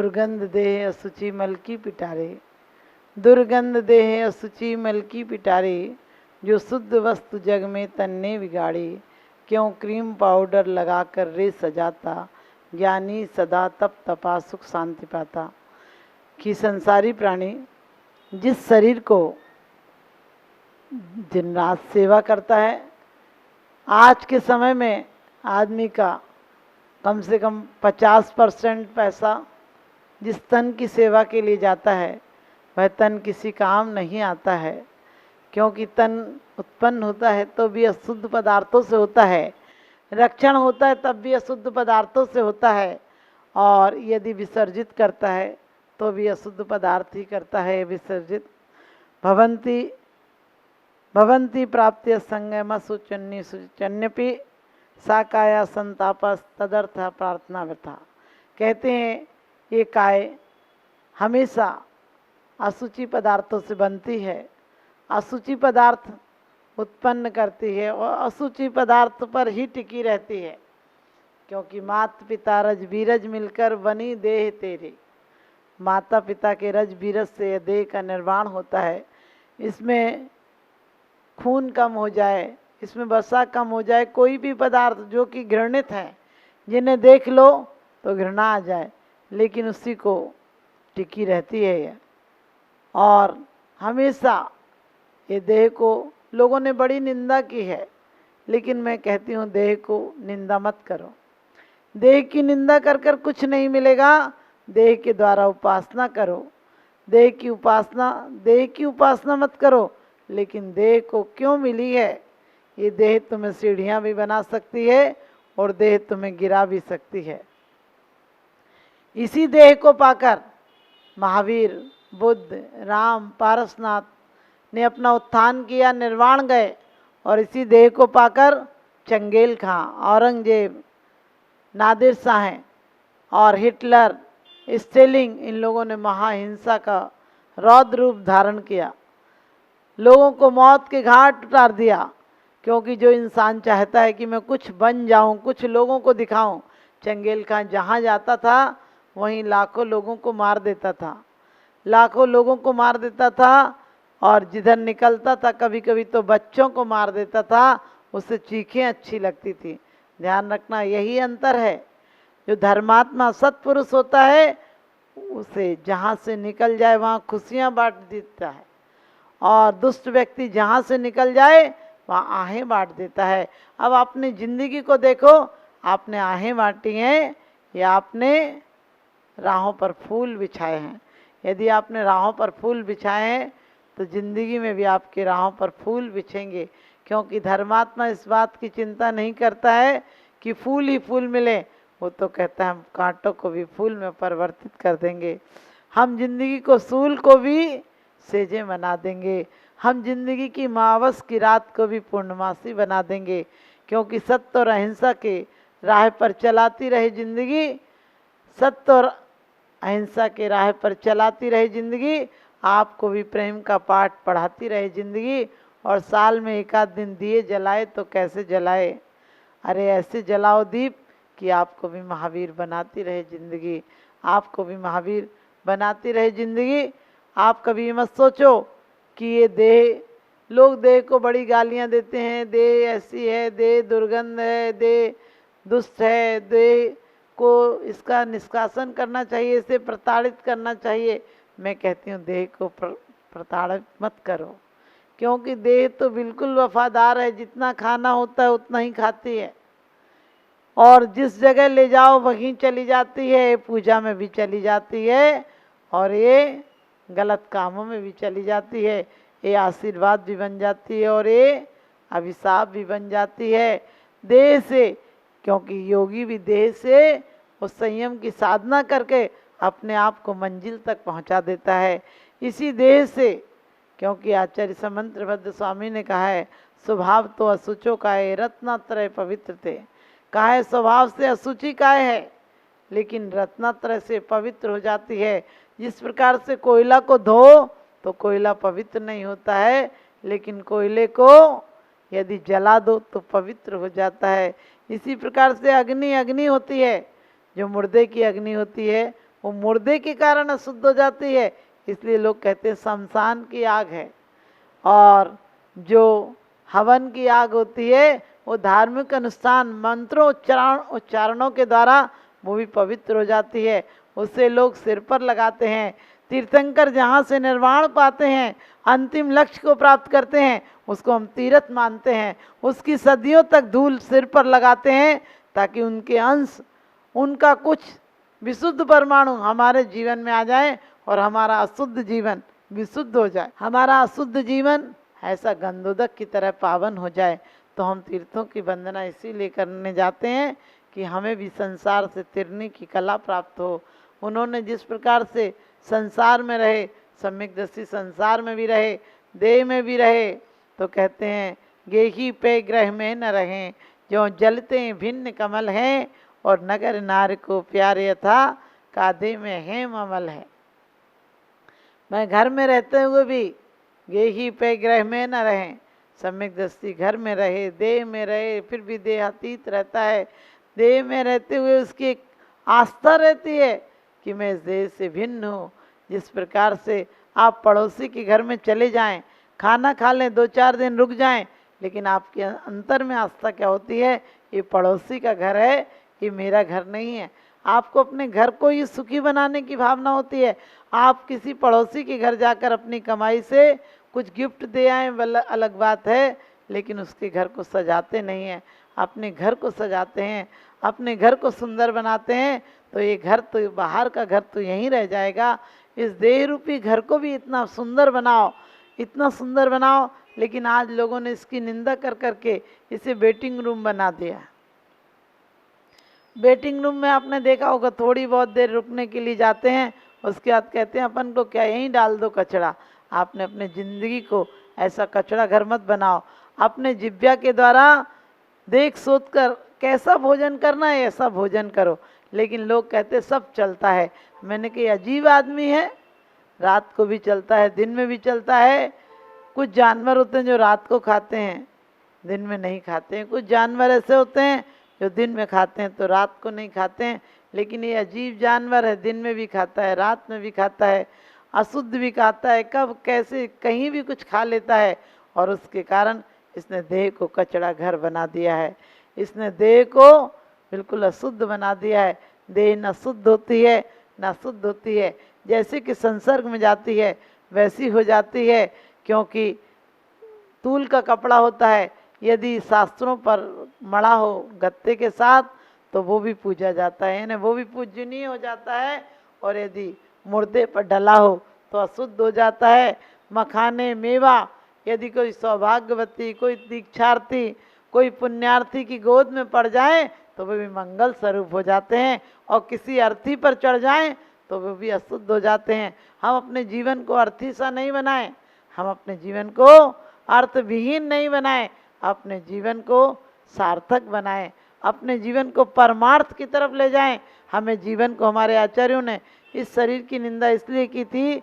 दुर्गंध देह असुचि मल की पिटारे, दुर्गंध देह असुचि मल की पिटारे, जो शुद्ध वस्तु जग में तन्ने बिगाड़े, क्यों क्रीम पाउडर लगाकर रे सजाता, ज्ञानी सदा तप तपा सुख शांति पाता। कि संसारी प्राणी जिस शरीर को दिन रात सेवा करता है, आज के समय में आदमी का कम से कम 50% पैसा जिस तन की सेवा के लिए जाता है, वह तन किसी काम नहीं आता है, क्योंकि तन उत्पन्न होता है तो भी अशुद्ध पदार्थों से होता है, रक्षण होता है तब भी अशुद्ध पदार्थों से होता है, और यदि विसर्जित करता है तो भी अशुद्ध पदार्थ ही करता है विसर्जित। भवंती भवंती प्राप्त्य संगम सुचन्य सुचन्यपि सा काया संतापस तदर्थ प्रार्थना व्यथा। कहते हैं ये काय हमेशा असुचि पदार्थों से बनती है, असुचि पदार्थ उत्पन्न करती है और असुचि पदार्थ पर ही टिकी रहती है, क्योंकि मात पिता रज बीरज मिलकर बनी देह तेरी। माता पिता के रज बीरज से देह का निर्माण होता है। इसमें खून कम हो जाए, इसमें वसा कम हो जाए, कोई भी पदार्थ जो कि घृणित है, जिन्हें देख लो तो घृणा आ जाए, लेकिन उसी को टिकी रहती है ये। और हमेशा ये देह को लोगों ने बड़ी निंदा की है, लेकिन मैं कहती हूँ देह को निंदा मत करो। देह की निंदा कर कर कुछ नहीं मिलेगा, देह के द्वारा उपासना करो। देह की उपासना मत करो, लेकिन देह को क्यों मिली है? ये देह तुम्हें सीढ़ियाँ भी बना सकती है और देह तुम्हें गिरा भी सकती है। इसी देह को पाकर महावीर, बुद्ध, राम, पारसनाथ ने अपना उत्थान किया, निर्वाण गए। और इसी देह को पाकर चंगेल खां, औरंगजेब, नादिर शाह और हिटलर, स्टेलिंग, इन लोगों ने महाहिंसा का रौद्र रूप धारण किया, लोगों को मौत के घाट उतार दिया। क्योंकि जो इंसान चाहता है कि मैं कुछ बन जाऊं, कुछ लोगों को दिखाऊं, चंगेल खां जहाँ जाता था वहीं लाखों लोगों को मार देता था, लाखों लोगों को मार देता था। और जिधर निकलता था कभी कभी तो बच्चों को मार देता था, उससे चीखें अच्छी लगती थी। ध्यान रखना, यही अंतर है। जो धर्मात्मा सत्पुरुष होता है उसे जहाँ से निकल जाए वहाँ खुशियाँ बांट देता है, और दुष्ट व्यक्ति जहाँ से निकल जाए वहाँ आहें बांट देता है। अब अपनी जिंदगी को देखो, आपने आहें बांटी हैं या आपने राहों पर फूल बिछाए हैं? यदि आपने राहों पर फूल बिछाए हैं तो जिंदगी में भी आपके राहों पर फूल बिछेंगे, क्योंकि धर्मात्मा इस बात की चिंता नहीं करता है कि फूल ही फूल मिले, वो तो कहता है हम कांटों को भी फूल में परिवर्तित कर देंगे, हम जिंदगी को सूल को भी सेजे बना देंगे, हम जिंदगी की मावस की रात को भी पूर्णमासी बना देंगे। क्योंकि सत्य और अहिंसा के राह पर चलाती रहे जिंदगी, सत्य और अहिंसा के राह पर चलाती रहे जिंदगी, आपको भी प्रेम का पाठ पढ़ाती रहे जिंदगी। और साल में एक आध दिन दिए जलाए तो कैसे जलाए? अरे ऐसे जलाओ दीप कि आपको भी महावीर बनाती रहे जिंदगी, आपको भी महावीर बनाती रहे जिंदगी। आप कभी मत सोचो कि ये देह, लोग देह को बड़ी गालियां देते हैं, देह ऐसी है, देह दुर्गंध है, देह दुष्ट है, देह को इसका निष्कासन करना चाहिए, इसे प्रताड़ित करना चाहिए। मैं कहती हूँ देह को प्रताड़ित मत करो, क्योंकि देह तो बिल्कुल वफादार है, जितना खाना होता है उतना ही खाती है, और जिस जगह ले जाओ वहीं चली जाती है, पूजा में भी चली जाती है और ये गलत कामों में भी चली जाती है, ये आशीर्वाद भी बन जाती है और ये अभिशाप भी बन जाती है देह से। क्योंकि योगी भी देह से उस संयम की साधना करके अपने आप को मंजिल तक पहुंचा देता है, इसी देह से। क्योंकि आचार्य समंत्रभद्र स्वामी ने कहा है, स्वभाव तो असुचो का है, रत्नात्रय पवित्र थे। कहा है स्वभाव से असुचि का है, लेकिन रत्नात्रय से पवित्र हो जाती है। जिस प्रकार से कोयला को धो तो कोयला पवित्र नहीं होता है, लेकिन कोयले को यदि जला दो तो पवित्र हो जाता है। इसी प्रकार से अग्नि अग्नि होती है, जो मुर्दे की अग्नि होती है वो मुर्दे के कारण अशुद्ध हो जाती है। इसलिए लोग कहते हैं शमशान की आग है। और जो हवन की आग होती है वो धार्मिक अनुष्ठान मंत्रों उच्चारणों के द्वारा वो भी पवित्र हो जाती है। उससे लोग सिर पर लगाते हैं। तीर्थंकर जहाँ से निर्वाण पाते हैं, अंतिम लक्ष्य को प्राप्त करते हैं, उसको हम तीर्थ मानते हैं। उसकी सदियों तक धूल सिर पर लगाते हैं ताकि उनके अंश, उनका कुछ विशुद्ध परमाणु हमारे जीवन में आ जाए और हमारा अशुद्ध जीवन विशुद्ध हो जाए। हमारा अशुद्ध जीवन ऐसा गंधोदक की तरह पावन हो जाए। तो हम तीर्थों की वंदना इसीलिए करने जाते हैं कि हमें भी संसार से तिरने की कला प्राप्त हो। उन्होंने जिस प्रकार से संसार में रहे, सम्यक दृष्टि संसार में भी रहे, देह में भी रहे, तो कहते हैं गेही पे ग्रह में न रहें, जो जलते भिन्न कमल हैं, और नगर नार को प्यारे था कादे में हेम अमल है। मैं घर में रहते हुए भी गेही पे ग्रह में न रहें, सम्यक दृष्टि घर में रहे, देह में रहे, फिर भी देहातीत रहता है। देह में रहते हुए उसकी एक आस्था रहती है कि मैं इस देह से भिन्न हूँ। जिस प्रकार से आप पड़ोसी के घर में चले जाएं, खाना खा लें, 2-4 दिन रुक जाएं, लेकिन आपके अंतर में आस्था क्या होती है, ये पड़ोसी का घर है, ये मेरा घर नहीं है। आपको अपने घर को ही सुखी बनाने की भावना होती है। आप किसी पड़ोसी के घर जाकर अपनी कमाई से कुछ गिफ्ट दे आए अलग बात है, लेकिन उसके घर को सजाते नहीं हैं। अपने घर को सजाते हैं, अपने घर को सुंदर बनाते हैं, तो ये घर तो, बाहर का घर तो यहीं रह जाएगा। इस देह रूपी घर को भी इतना सुंदर बनाओ, इतना सुंदर बनाओ। लेकिन आज लोगों ने इसकी निंदा कर करके इसे वेटिंग रूम बना दिया। वेटिंग रूम में आपने देखा होगा, थोड़ी बहुत देर रुकने के लिए जाते हैं, उसके बाद कहते हैं अपन को क्या यहीं डाल दो कचरा। आपने अपने ज़िंदगी को ऐसा कचरा घर मत बनाओ। अपने जिब्या के द्वारा देख सोच कर कैसा भोजन करना है ऐसा भोजन करो। लेकिन लोग कहते सब चलता है। मैंने कहा अजीब आदमी है, रात को भी चलता है, दिन में भी चलता है। कुछ जानवर होते हैं जो रात को खाते हैं, दिन में नहीं खाते हैं। कुछ जानवर ऐसे होते हैं जो दिन में खाते हैं तो रात को नहीं खाते हैं। लेकिन ये अजीब जानवर है, दिन में भी खाता है, रात में भी खाता है, अशुद्ध भी खाता है, कब कैसे कहीं भी कुछ खा लेता है। और उसके कारण इसने देह को कचरा घर बना दिया है। इसने देह को बिल्कुल अशुद्ध बना दिया है। देह न शुद्ध होती है न शुद्ध होती है। जैसे कि संसर्ग में जाती है वैसी हो जाती है, क्योंकि तूल का कपड़ा होता है, यदि शास्त्रों पर मड़ा हो गत्ते के साथ तो वो भी पूजा जाता है, यानी वो भी पूजनीय हो जाता है। और यदि मुर्दे पर डला हो तो अशुद्ध हो जाता है। मखाने मेवा यदि कोई सौभाग्यवती, कोई दीक्षार्थी, कोई पुण्यार्थी की गोद में पड़ जाए तो वो भी मंगल स्वरूप हो जाते हैं, और किसी अर्थी पर चढ़ जाएं तो वो भी अशुद्ध हो जाते हैं। हम अपने जीवन को अर्थी सा नहीं बनाएं, हम अपने जीवन को अर्थविहीन नहीं बनाएं, अपने जीवन को सार्थक बनाएं, अपने जीवन को परमार्थ की तरफ ले जाएं। हमें जीवन को, हमारे आचार्यों ने इस शरीर की निंदा इसलिए की थी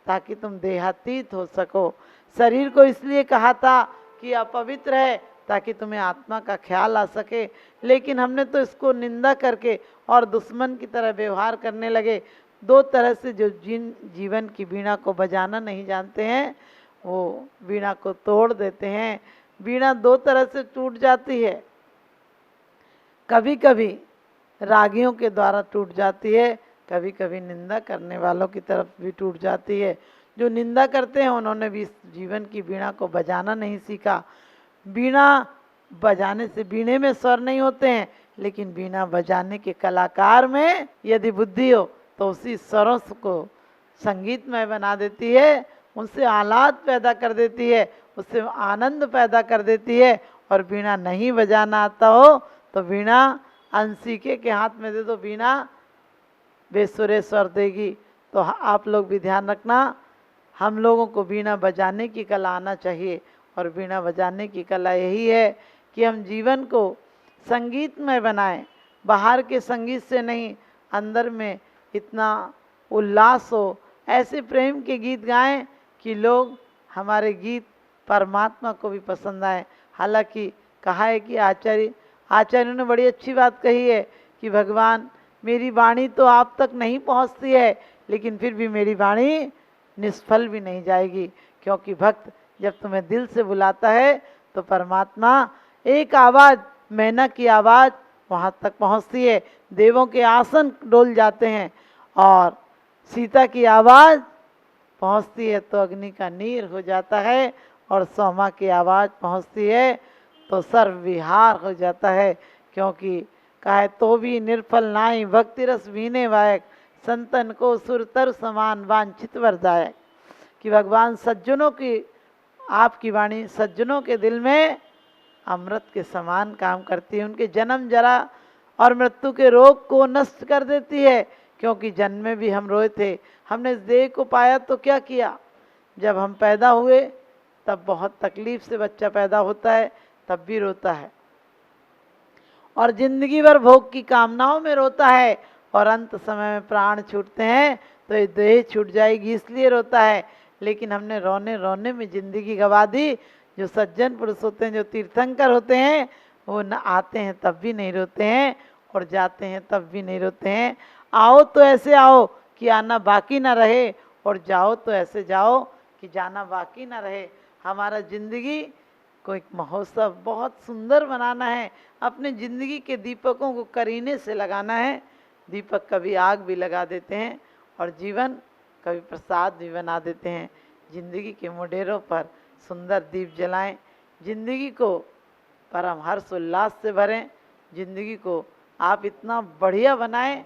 ताकि तुम देहातीत हो सको। शरीर को इसलिए कहा था कि अपवित्र है ताकि तुम्हें आत्मा का ख्याल आ सके। लेकिन हमने तो इसको निंदा करके और दुश्मन की तरह व्यवहार करने लगे। 2 तरह से जो जीवन की वीणा को बजाना नहीं जानते हैं वो वीणा को तोड़ देते हैं। वीणा 2 तरह से टूट जाती है, कभी कभी रागियों के द्वारा टूट जाती है, कभी कभी निंदा करने वालों की तरफ भी टूट जाती है। जो निंदा करते हैं उन्होंने भी इस जीवन की वीणा को बजाना नहीं सीखा। वीणा बजाने से, वीणे में स्वर नहीं होते हैं, लेकिन वीणा बजाने के कलाकार में यदि बुद्धि हो तो उसी स्वरों को संगीतमय बना देती है, उनसे आह्लाद पैदा कर देती है, उससे आनंद पैदा कर देती है। और वीणा नहीं बजाना आता हो तो वीणा अनसीखे के हाथ में दे दो, वीणा बेसुरे स्वर देगी। तो आप लोग भी ध्यान रखना, हम लोगों को वीणा बजाने की कला आना चाहिए। और वीणा बजाने की कला यही है कि हम जीवन को संगीतमय बनाएं, बाहर के संगीत से नहीं, अंदर में इतना उल्लास हो, ऐसे प्रेम के गीत गाएं कि लोग, हमारे गीत परमात्मा को भी पसंद आए। हालांकि कहा है कि आचार्यों ने बड़ी अच्छी बात कही है कि भगवान मेरी वाणी तो आप तक नहीं पहुंचती है, लेकिन फिर भी मेरी वाणी निष्फल भी नहीं जाएगी, क्योंकि भक्त जब तुम्हें दिल से बुलाता है तो परमात्मा एक आवाज़, मैना की आवाज़ वहाँ तक पहुँचती है, देवों के आसन डोल जाते हैं, और सीता की आवाज़ पहुँचती है तो अग्नि का नीर हो जाता है, और सोमा की आवाज़ पहुँचती है तो सर्वविहार हो जाता है। क्योंकि कहे तो भी निर्फल नाई, भक्ति रस वीने वायक, संतन को सुरतर समान वांछित वरदायक। कि भगवान सज्जनों की, आपकी वाणी सज्जनों के दिल में अमृत के समान काम करती है, उनके जन्म जरा और मृत्यु के रोग को नष्ट कर देती है। क्योंकि जन्म में भी हम रोए थे, हमने इस देह को पाया तो क्या किया, जब हम पैदा हुए तब बहुत तकलीफ से बच्चा पैदा होता है, तब भी रोता है, और जिंदगी भर भोग की कामनाओं में रोता है, और अंत समय में प्राण छूटते हैं तो ये देह छूट जाएगी इसलिए रोता है। लेकिन हमने रोने रोने में जिंदगी गवा दी। जो सज्जन पुरुष होते हैं, जो तीर्थंकर होते हैं, वो न आते हैं तब भी नहीं रोते हैं, और जाते हैं तब भी नहीं रोते हैं। आओ तो ऐसे आओ कि आना बाकी ना रहे, और जाओ तो ऐसे जाओ कि जाना बाकी ना रहे। हमारा जिंदगी को एक महोत्सव बहुत सुंदर बनाना है, अपने ज़िंदगी के दीपकों को करीने से लगाना है। दीपक कभी आग भी लगा देते हैं, और जीवन कभी प्रसाद भी बना देते हैं। ज़िंदगी के मुडेरों पर सुंदर दीप जलाएं, ज़िंदगी को परम हर्ष उल्लास से भरें, ज़िंदगी को आप इतना बढ़िया बनाएं,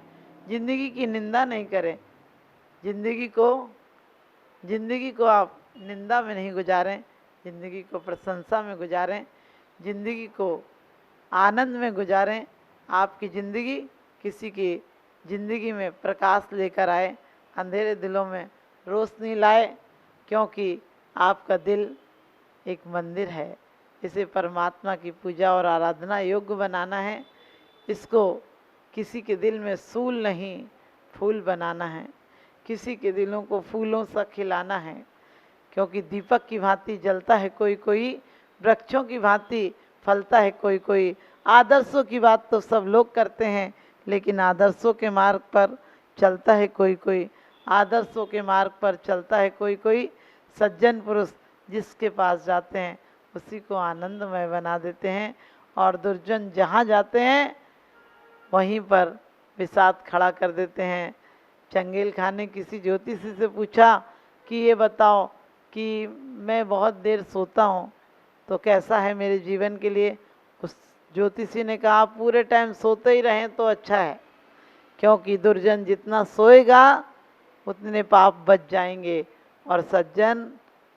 ज़िंदगी की निंदा नहीं करें, ज़िंदगी को आप निंदा में नहीं गुजारें, ज़िंदगी को प्रशंसा में गुजारें, ज़िंदगी को आनंद में गुजारें। आपकी ज़िंदगी किसी की ज़िंदगी में प्रकाश लेकर आए, अंधेरे दिलों में रोशनी लाए। क्योंकि आपका दिल एक मंदिर है, इसे परमात्मा की पूजा और आराधना योग्य बनाना है। इसको किसी के दिल में सूल नहीं, फूल बनाना है, किसी के दिलों को फूलों सा खिलाना है। क्योंकि दीपक की भांति जलता है कोई कोई, वृक्षों की भांति फलता है कोई कोई। आदर्शों की बात तो सब लोग करते हैं, लेकिन आदर्शों के मार्ग पर चलता है कोई कोई, आदर्शों के मार्ग पर चलता है कोई कोई। सज्जन पुरुष जिसके पास जाते हैं उसी को आनंदमय बना देते हैं, और दुर्जन जहाँ जाते हैं वहीं पर विषाद खड़ा कर देते हैं। चंगेल खान ने किसी ज्योतिषी से पूछा कि ये बताओ कि मैं बहुत देर सोता हूँ तो कैसा है मेरे जीवन के लिए। उस ज्योतिषी ने कहा आप पूरे टाइम सोते ही रहें तो अच्छा है, क्योंकि दुर्जन जितना सोएगा उतने पाप बच जाएंगे, और सज्जन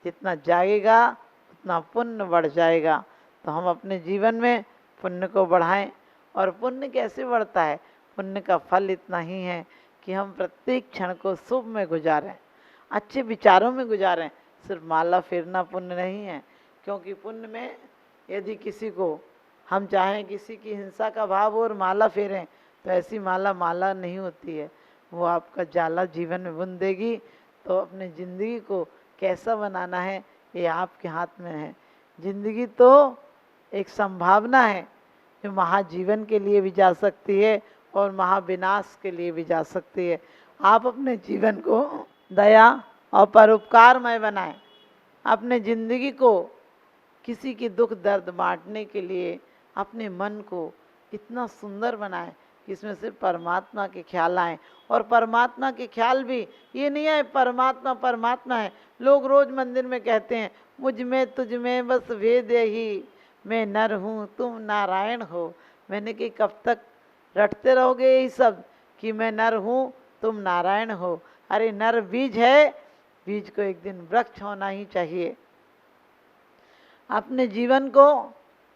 जितना जागेगा उतना पुण्य बढ़ जाएगा। तो हम अपने जीवन में पुण्य को बढ़ाएं। और पुण्य कैसे बढ़ता है, पुण्य का फल इतना ही है कि हम प्रत्येक क्षण को शुभ में गुजारें, अच्छे विचारों में गुजारें। सिर्फ माला फेरना पुण्य नहीं है, क्योंकि पुण्य में यदि किसी को हम चाहें किसी की हिंसा का भाव और माला फेरें तो ऐसी माला नहीं होती है, वो आपका जाला जीवन में बुन देगी। तो अपने ज़िंदगी को कैसा बनाना है ये आपके हाथ में है। ज़िंदगी तो एक संभावना है जो महाजीवन के लिए भी जा सकती है और महाविनाश के लिए भी जा सकती है। आप अपने जीवन को दया और परोपकारमय बनाएं, अपने ज़िंदगी को किसी की दुख दर्द बांटने के लिए अपने मन को इतना सुंदर बनाएं कि इसमें से परमात्मा के ख्याल आएँ। और परमात्मा के ख्याल भी ये नहीं है परमात्मा परमात्मा है। लोग रोज़ मंदिर में कहते हैं मुझ में तुझ में बस भेद ही, मैं नर हूँ तुम नारायण हो। मैंने कि कब तक रटते रहोगे यही सब कि मैं नर हूँ तुम नारायण हो। अरे नर बीज है, बीज को एक दिन वृक्ष होना ही चाहिए। अपने जीवन को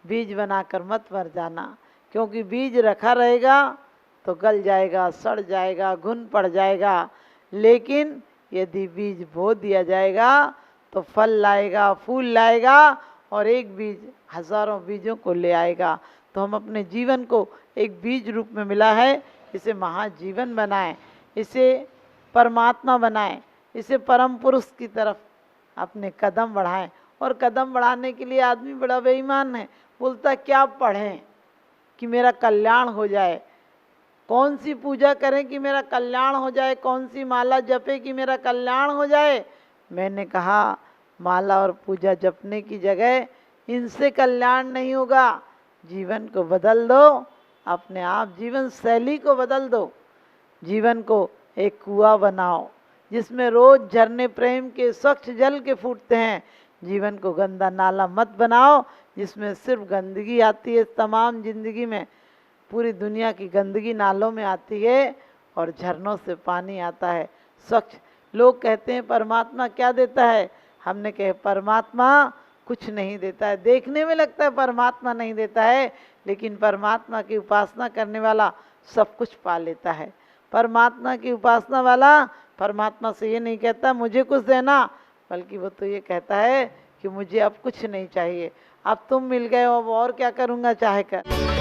बीज बनाकर मत मर जाना, क्योंकि बीज रखा रहेगा तो गल जाएगा, सड़ जाएगा, घुन पड़ जाएगा। लेकिन यदि बीज बो दिया जाएगा तो फल लाएगा, फूल लाएगा, और एक बीज हजारों बीजों को ले आएगा। तो हम अपने जीवन को एक बीज रूप में मिला है, इसे महाजीवन बनाएं, इसे परमात्मा बनाएं, इसे परम पुरुष की तरफ अपने कदम बढ़ाएं। और कदम बढ़ाने के लिए आदमी बड़ा बेईमान है, बोलता क्या पढ़ें कि मेरा कल्याण हो जाए। कौन सी पूजा करें कि मेरा कल्याण हो जाए, कौन सी माला जपे कि मेरा कल्याण हो जाए। मैंने कहा माला और पूजा जपने की जगह इनसे कल्याण नहीं होगा। जीवन को बदल दो, अपने आप जीवन शैली को बदल दो। जीवन को एक कुआं बनाओ जिसमें रोज झरने प्रेम के स्वच्छ जल के फूटते हैं। जीवन को गंदा नाला मत बनाओ जिसमें सिर्फ गंदगी आती है। तमाम जिंदगी में पूरी दुनिया की गंदगी नालों में आती है और झरनों से पानी आता है स्वच्छ। लोग कहते हैं परमात्मा क्या देता है, हमने कहे परमात्मा कुछ नहीं देता है। देखने में लगता है परमात्मा नहीं देता है, लेकिन परमात्मा की उपासना करने वाला सब कुछ पा लेता है। परमात्मा की उपासना वाला परमात्मा से ये नहीं कहता मुझे कुछ देना, बल्कि वो तो ये कहता है कि मुझे अब कुछ नहीं चाहिए, अब तुम मिल गए हो, अब और क्या करूँगा चाहे कर।